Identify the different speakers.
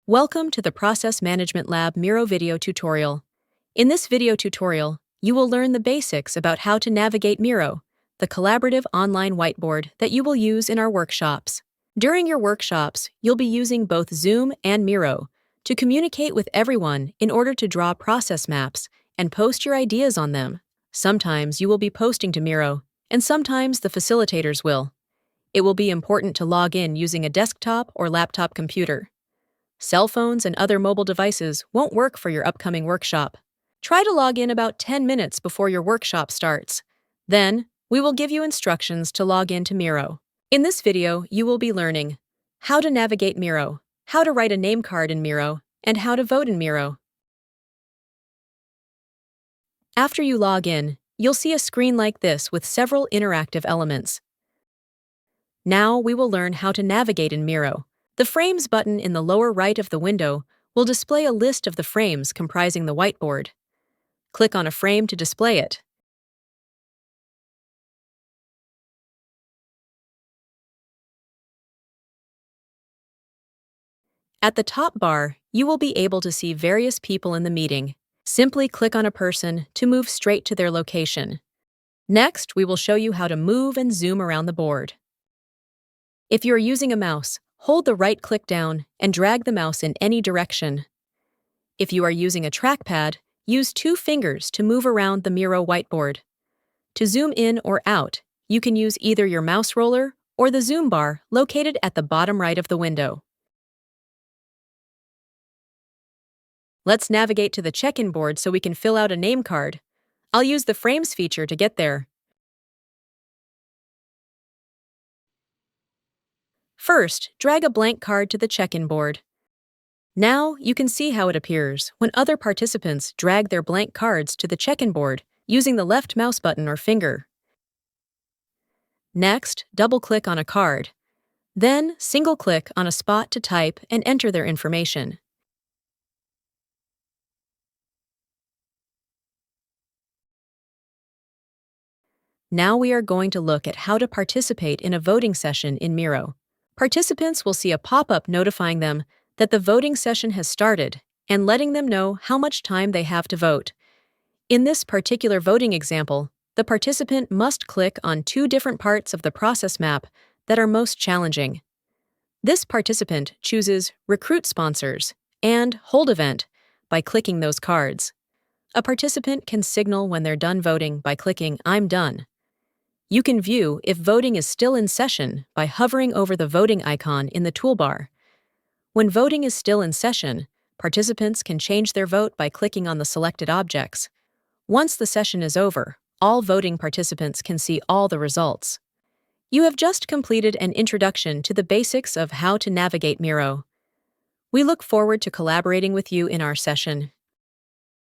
Speaker 1: Welcome to the Process Management Lab Miro video tutorial. In this video tutorial, you will learn the basics about how to navigate Miro, the collaborative online whiteboard that you will use in our workshops. During your workshops, you'll be using both Zoom and Miro to communicate with everyone in order to draw process maps and post your ideas on them. Sometimes you will be posting to Miro, and sometimes the facilitators will. It will be important to log in using a desktop or laptop computer. Cell phones and other mobile devices won't work for your upcoming workshop. Try to log in about 10 minutes before your workshop starts. Then, we will give you instructions to log in to Miro. In this video, you will be learning how to navigate Miro, how to write a name card in Miro, and how to vote in Miro. After you log in, you'll see a screen like this with several interactive elements. Now we will learn how to navigate in Miro. The Frames button in the lower right of the window will display a list of the frames comprising the whiteboard. Click on a frame to display it. At the top bar, you will be able to see various people in the meeting. Simply click on a person to move straight to their location. Next, we will show you how to move and zoom around the board. If you are using a mouse, hold the right click down and drag the mouse in any direction. If you are using a trackpad, use 2 fingers to move around the Miro whiteboard. To zoom in or out, you can use either your mouse roller or the zoom bar located at the bottom right of the window. Let's navigate to the check-in board so we can fill out a name card. I'll use the Frames feature to get there. First, drag a blank card to the check-in board. Now, you can see how it appears when other participants drag their blank cards to the check-in board using the left mouse button or finger. Next, double-click on a card. Then, single-click on a spot to type and enter their information. Now we are going to look at how to participate in a voting session in Miro. Participants will see a pop-up notifying them that the voting session has started and letting them know how much time they have to vote. In this particular voting example, the participant must click on 2 different parts of the process map that are most challenging. This participant chooses Recruit Sponsors and Hold Event by clicking those cards. A participant can signal when they're done voting by clicking I'm done. You can view if voting is still in session by hovering over the voting icon in the toolbar. When voting is still in session, participants can change their vote by clicking on the selected objects. Once the session is over, all voting participants can see all the results. You have just completed an introduction to the basics of how to navigate Miro. We look forward to collaborating with you in our session.